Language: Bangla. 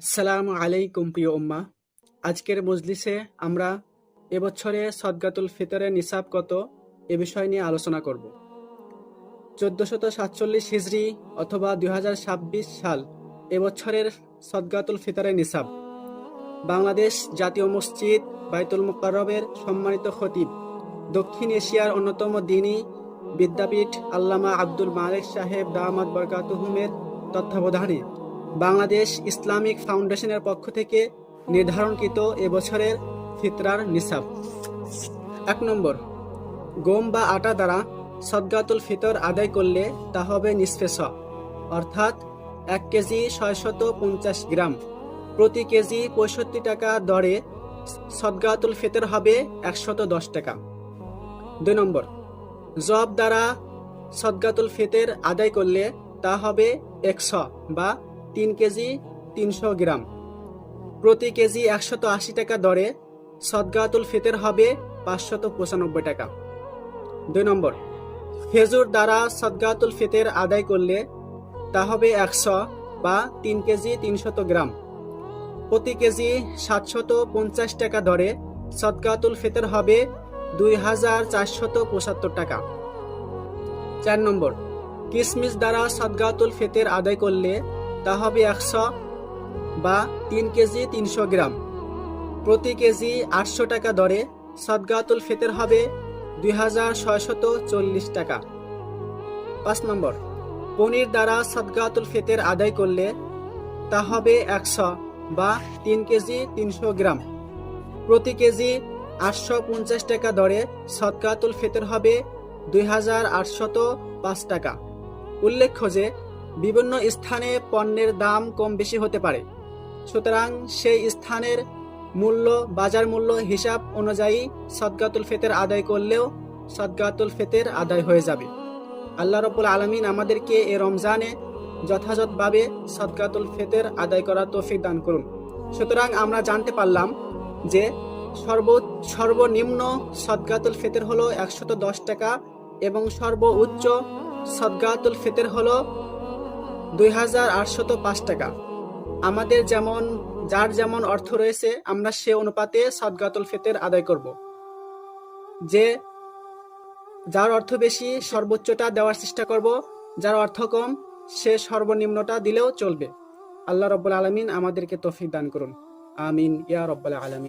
আসসালামু আলাইকুম প্রিয় উম্মা। আজকের মজলিসে আমরা এবছরে সদকাতুল ফিতরের নিসাব কত এ বিষয় নিয়ে আলোচনা করব। 1447 হিজরি অথবা 2026 সাল এবছরের সদকাতুল ফিতরের নিসাব বাংলাদেশ জাতীয় মসজিদ বাইতুল মুকাররমের সম্মানিত খতিব, দক্ষিণ এশিয়ার অন্যতম দ্বীনী বিদ্যাপীঠ আল্লামা আব্দুল মালেক সাহেব দামাত বরকাতুহুমের তত্ত্বাবধানে বাংলাদেশ ইসলামিক ফাউন্ডেশনের পক্ষ থেকে নির্ধারণকৃত এবছরের ফিতরার নিসাব। 1 নম্বর, গম বা আটা দ্বারা সদকাতুল ফিতর আদায় করলে তা হবে নিসফে স, অর্থাৎ 1 কেজি 650 গ্রাম, প্রতি কেজি 65 টাকা দরে সদকাতুল ফিতর হবে 110 টাকা। 2 নম্বর, জব দ্বারা সদকাতুল ফিতর আদায় করলে তা হবে 100 বা 3 কেজি 300 গ্রাম, প্রতি কেজি 180 টাকা দরে সদকাতুল ফিতর হবে 595 টাকা। 2 নম্বর, খেজুর দ্বারা সদকাতুল ফিতর আদায় করলে তা হবে 100 বা 3 কেজি 300 গ্রাম, প্রতি কেজি 750 টাকা দরে সদকাতুল ফিতর হবে 2475 টাকা। 4 নম্বর, কিশমিশ দ্বারা সদকাতুল ফিতর আদায় করলে তা হবে 100 বা 3 কেজি 300 গ্রাম, প্রতি কেজি 800 টাকা দরে সদকাতুল ফিতর হবে 2640 টাকা। 5 নম্বর, পনির দ্বারা সদকাতুল ফিতর আদায় করলে তা হবে 100 বা 3 কেজি 300 গ্রাম, প্রতি কেজি 850 টাকা দরে সদকাতুল ফিতর হবে 2805 টাকা। উল্লেখ্য যে বিভিন্ন স্থানে পণ্যের দাম কম বেশি হতে পারে, সুতরাং সেই স্থানের মূল্য বাজার মূল্য হিসাব অনুযায়ী সদকাতুল ফিতর আদায় করলেও সদকাতুল ফিতর আদায় হয়ে যাবে। আল্লাহ রাব্বুল আলামিন আমাদেরকে এই রমজানে যথাযথভাবে সদকাতুল ফিতর আদায় করার তৌফিক দান করুন। সুতরাং আমরা জানতে পারলাম যে সর্বনিম্ন সদকাতুল ফিতর হলো 110 টাকা এবং সর্বোচ্চ সদকাতুল ফিতর হলো 2805 টাকা। আমাদের যার যেমন অর্থ রয়েছে আমরা সে অনুপাতে সদকাতুল ফিতর আদায় করব। যার অর্থ বেশি সর্বোচ্চটা দেওয়ার চেষ্টা করব, যার অর্থ কম সে সর্বনিম্নটা দিলেও চলবে। আল্লাহ রাব্বুল আলামিন আমাদেরকে তৌফিক দান করুন। আমিন ইয়া রাব্বাল আলামিন।